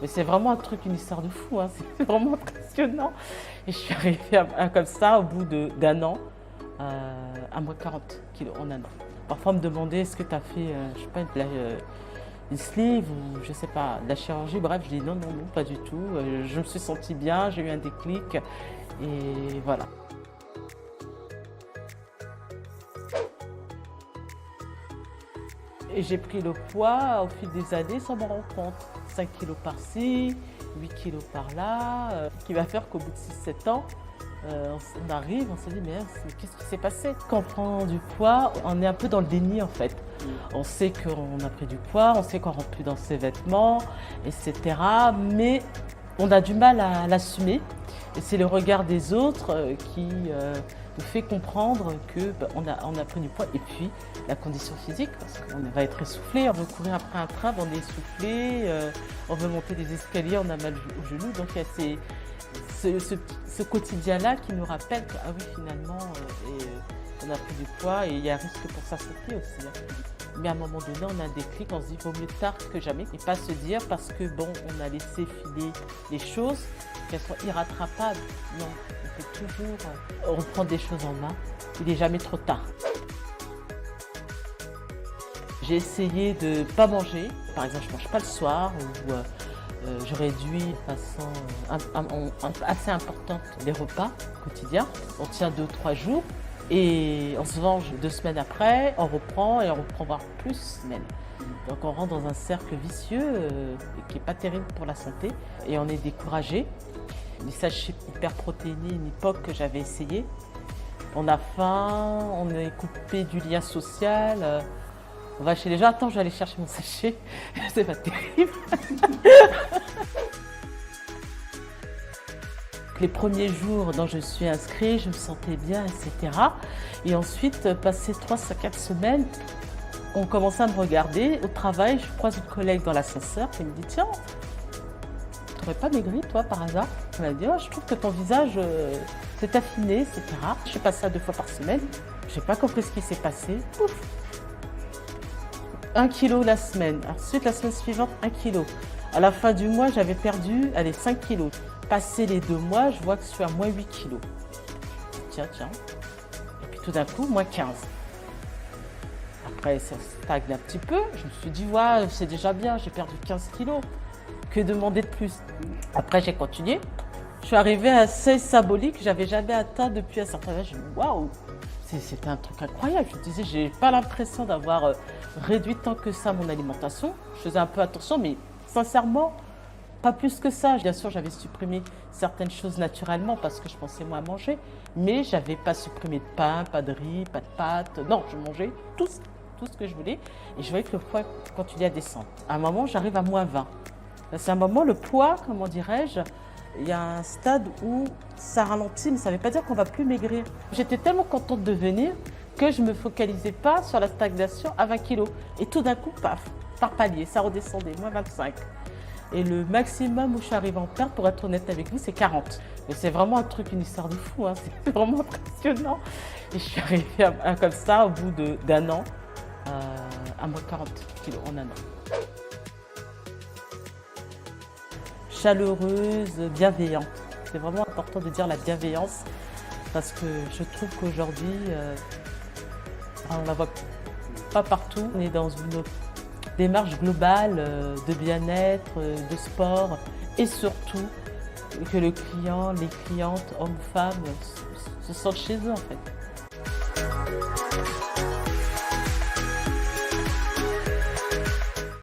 Mais c'est vraiment un truc, une histoire de fou, hein. C'est vraiment impressionnant. Et je suis arrivée comme ça au bout d'un an, à moins 40 kilos en un an. Parfois on me demandait est-ce que tu as fait, je sais pas, une sleeve ou je sais pas, de la chirurgie. Bref, je dis non, non, non, pas du tout. Je me suis sentie bien, j'ai eu un déclic et voilà. Et j'ai pris le poids au fil des années sans m'en rendre compte. 5 kilos par-ci, 8 kilos par-là, qui va faire qu'au bout de 6-7 ans, on arrive, on se dit mais qu'est-ce qui s'est passé? Quand on prend du poids, on est un peu dans le déni en fait. On sait qu'on a pris du poids, on sait qu'on rentre plus dans ses vêtements, etc. Mais on a du mal à l'assumer. Et c'est le regard des autres qui nous fait comprendre qu'on a pris du poids. Et puis la condition physique, parce qu'on va être essoufflé, on veut courir après un train, on est essoufflé, on veut monter des escaliers, on a mal au genou. Donc il y a ce quotidien-là qui nous rappelle que, ah oui, finalement, on a pris du poids et il y a un risque pour sa santé aussi. Hein. Mais à un moment donné, on a un déclic, on se dit, vaut mieux tard que jamais. Et pas se dire parce que, bon, on a laissé filer les choses, qu'elles soient irrattrapables. Non, on peut toujours reprendre des choses en main. Il n'est jamais trop tard. J'ai essayé de ne pas manger. Par exemple, je ne mange pas le soir ou je réduis de façon assez importante les repas quotidiens. On tient 2-3 jours et on se venge 2 semaines après, on reprend et on reprend voire plus même. Donc on rentre dans un cercle vicieux qui n'est pas terrible pour la santé et on est découragé. Les sachets hyperprotéinés, une époque que j'avais essayé. On a faim, on est coupé du lien social. On va chez les gens, attends, je vais aller chercher mon sachet. C'est pas terrible. Les premiers jours dont je suis inscrite, je me sentais bien, etc. Et ensuite, passé 3-4 semaines, on commençait à me regarder. Au travail, je croise une collègue dans l'ascenseur qui me dit « Tiens, tu n'aurais pas maigri, toi, par hasard ?» Elle m'a dit oh, « Je trouve que ton visage s'est affiné, etc. » Je suis passée à 2 fois par semaine. Je n'ai pas compris ce qui s'est passé. Ouf. 1 kilo la semaine. Ensuite, la semaine suivante, 1 kilo. À la fin du mois, j'avais perdu 5 kilos. Passé les 2 mois, je vois que je suis à moins 8 kilos. Tiens. Et puis tout d'un coup, moins 15. Après, ça stagne un petit peu. Je me suis dit, ouais, c'est déjà bien, j'ai perdu 15 kilos. Que demander de plus? Après, j'ai continué. Je suis arrivée à un seuil symbolique que je n'avais jamais atteint depuis un certain âge. Waouh! C'était un truc incroyable. Je me disais, j'ai pas l'impression d'avoir réduit tant que ça mon alimentation. Je faisais un peu attention, mais sincèrement, pas plus que ça. Bien sûr, j'avais supprimé certaines choses naturellement parce que je pensais moins à manger, mais je n'avais pas supprimé de pain, pas de riz, pas de pâtes. Non, je mangeais tout ce que je voulais et je voyais que le poids continuait à descendre. À un moment, j'arrive à moins 20. C'est un moment, le poids, comment dirais-je, il y a un stade où ça ralentit, mais ça ne veut pas dire qu'on ne va plus maigrir. J'étais tellement contente de venir que je ne me focalisais pas sur la stagnation à 20 kilos. Et tout d'un coup, paf, par palier, ça redescendait, moins 25. Et le maximum où je suis arrivée en perte, pour être honnête avec vous, c'est 40. Mais c'est vraiment un truc, une histoire de fou, hein. C'est vraiment impressionnant. Et je suis arrivée comme ça au bout d'un an, à moins 40 kilos en un an. Chaleureuse, bienveillante. C'est vraiment important de dire la bienveillance parce que je trouve qu'aujourd'hui, on ne la voit pas partout. On est dans une démarche globale de bien-être, de sport et surtout que le client, les clientes, hommes, femmes, se sentent chez eux en fait.